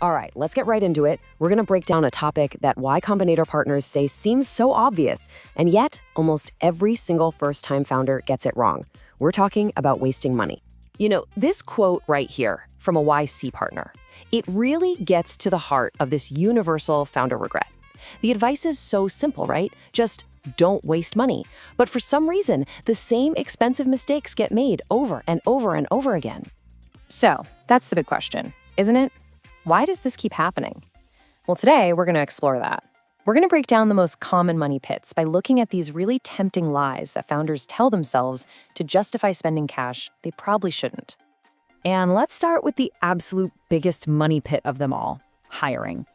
All right, let's get right into it. We're going to break down a topic that Y Combinator partners say seems so obvious, and yet almost every single first-time founder gets it wrong. We're talking about wasting money. This quote right here from a YC partner, it really gets to the heart of this universal founder regret. The advice is so simple, right? Just don't waste money. But for some reason, the same expensive mistakes get made over and over and over again. So, that's the big question, isn't it? Why does this keep happening? Well, today we're going to explore that. We're going to break down the most common money pits by looking at these really tempting lies that founders tell themselves to justify spending cash they probably shouldn't. And let's start with the absolute biggest money pit of them all, hiring.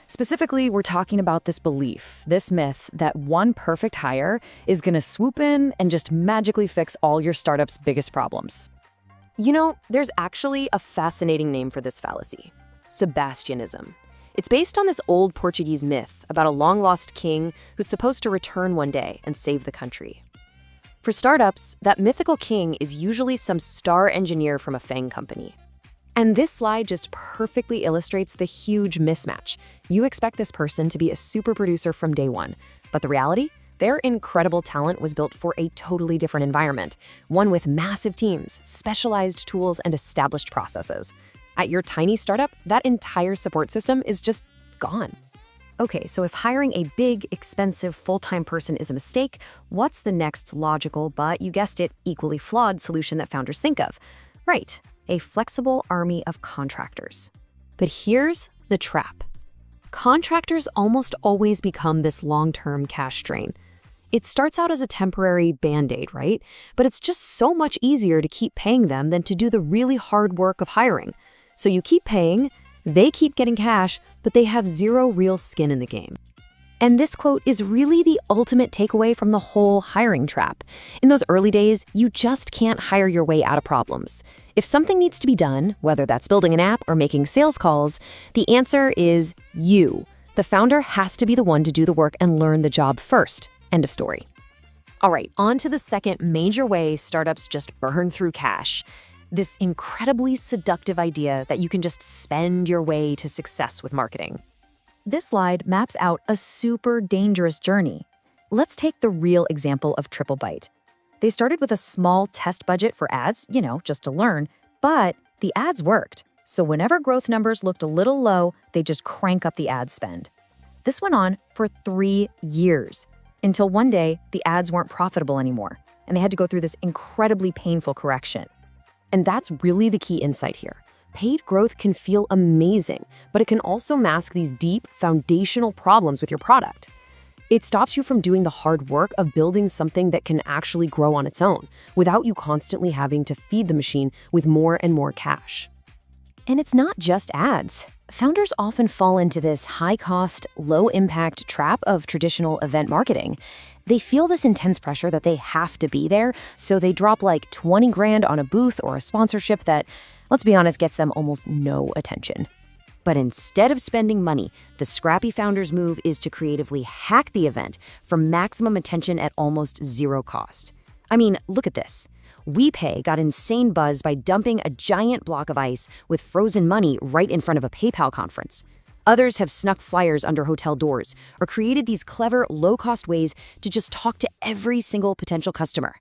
Specifically, we're talking about this belief, this myth that one perfect hire is going to swoop in and just magically fix all your startup's biggest problems. There's actually a fascinating name for this fallacy: Sebastianism. It's based on this old Portuguese myth about a long-lost king who's supposed to return one day and save the country. For startups, that mythical king is usually some star engineer from a FAANG company. And this slide just perfectly illustrates the huge mismatch. You expect this person to be a super producer from day one, but the reality? Their incredible talent was built for a totally different environment, one with massive teams, specialized tools, and established processes. At your tiny startup, that entire support system is just gone. Okay, so if hiring a big, expensive, full-time person is a mistake, what's the next logical, but you guessed it, equally flawed solution that founders think of? Right, a flexible army of contractors. But here's the trap. Contractors almost always become this long-term cash drain. It starts out as a temporary band-aid, right? But it's just so much easier to keep paying them than to do the really hard work of hiring. So you keep paying, they keep getting cash, but they have zero real skin in the game. And this quote is really the ultimate takeaway from the whole hiring trap. In those early days, you just can't hire your way out of problems. If something needs to be done, whether that's building an app or making sales calls, the answer is you. The founder has to be the one to do the work and learn the job first. End of story. All right, on to the second major way startups just burn through cash. This incredibly seductive idea that you can just spend your way to success with marketing. This slide maps out a super dangerous journey. Let's take the real example of TripleByte. They started with a small test budget for ads, just to learn, but the ads worked. So whenever growth numbers looked a little low, they just crank up the ad spend. This went on for 3 years, until one day the ads weren't profitable anymore, and they had to go through this incredibly painful correction. And that's really the key insight here. Paid growth can feel amazing, but it can also mask these deep, foundational problems with your product. It stops you from doing the hard work of building something that can actually grow on its own, without you constantly having to feed the machine with more and more cash. And it's not just ads. Founders often fall into this high-cost, low-impact trap of traditional event marketing. They feel this intense pressure that they have to be there, so they drop like 20 grand on a booth or a sponsorship that, let's be honest, gets them almost no attention. But instead of spending money, the scrappy founder's move is to creatively hack the event for maximum attention at almost zero cost. I mean, look at this. WePay got insane buzz by dumping a giant block of ice with frozen money right in front of a PayPal conference. Others have snuck flyers under hotel doors or created these clever, low-cost ways to just talk to every single potential customer.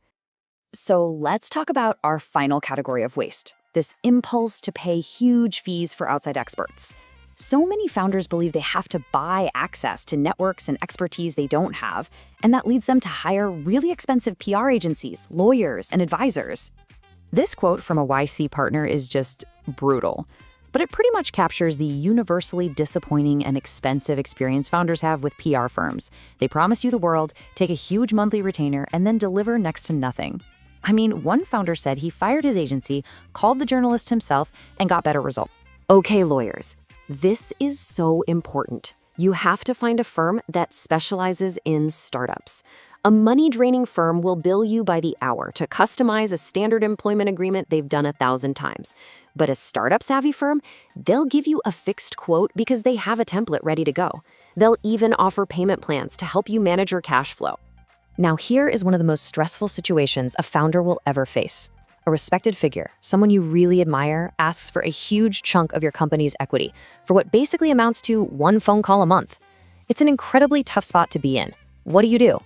So let's talk about our final category of waste, this impulse to pay huge fees for outside experts. So many founders believe they have to buy access to networks and expertise they don't have, and that leads them to hire really expensive PR agencies, lawyers, and advisors. This quote from a YC partner is just brutal, but it pretty much captures the universally disappointing and expensive experience founders have with PR firms. They promise you the world, take a huge monthly retainer, and then deliver next to nothing. I mean, one founder said he fired his agency, called the journalist himself, and got better results. Okay, lawyers. This is so important. You have to find a firm that specializes in startups. A money-draining firm will bill you by the hour to customize a standard employment agreement they've done 1,000 times. But a startup-savvy firm, they'll give you a fixed quote because they have a template ready to go. They'll even offer payment plans to help you manage your cash flow. Now, here is one of the most stressful situations a founder will ever face. A respected figure, someone you really admire, asks for a huge chunk of your company's equity for what basically amounts to one phone call a month. It's an incredibly tough spot to be in. What do?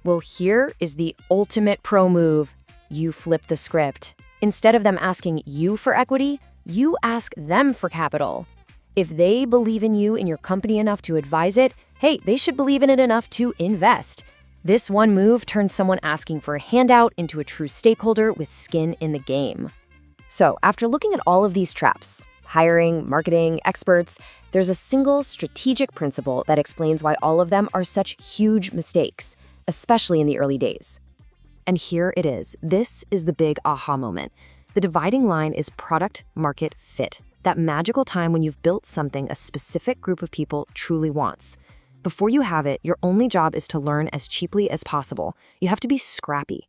Well, here is the ultimate pro move. You flip the script. Instead of them asking you for equity, you ask them for capital. If they believe in you and your company enough to advise it, hey, they should believe in it enough to invest. This one move turns someone asking for a handout into a true stakeholder with skin in the game. So, after looking at all of these traps, hiring, marketing, experts, there's a single strategic principle that explains why all of them are such huge mistakes, especially in the early days. And here it is. This is the big aha moment. The dividing line is product market fit, that magical time when you've built something a specific group of people truly wants. Before you have it, your only job is to learn as cheaply as possible. You have to be scrappy.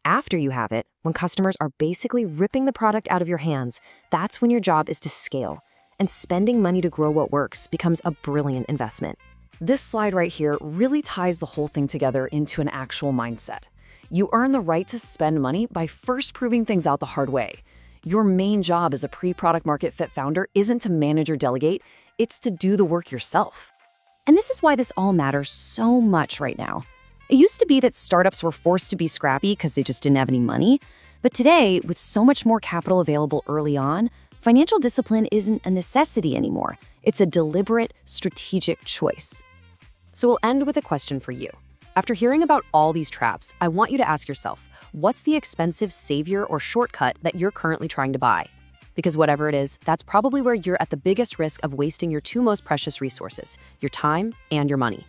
After you have it, when customers are basically ripping the product out of your hands, that's when your job is to scale. And spending money to grow what works becomes a brilliant investment. This slide right here really ties the whole thing together into an actual mindset. You earn the right to spend money by first proving things out the hard way. Your main job as a pre-product market fit founder isn't to manage or delegate, it's to do the work yourself. And this is why this all matters so much right now. It used to be that startups were forced to be scrappy because they just didn't have any money. But today, with so much more capital available early on, financial discipline isn't a necessity anymore. It's a deliberate, strategic choice. So we'll end with a question for you. After hearing about all these traps, I want you to ask yourself, what's the expensive savior or shortcut that you're currently trying to buy? Because whatever it is, that's probably where you're at the biggest risk of wasting your two most precious resources, your time and your money.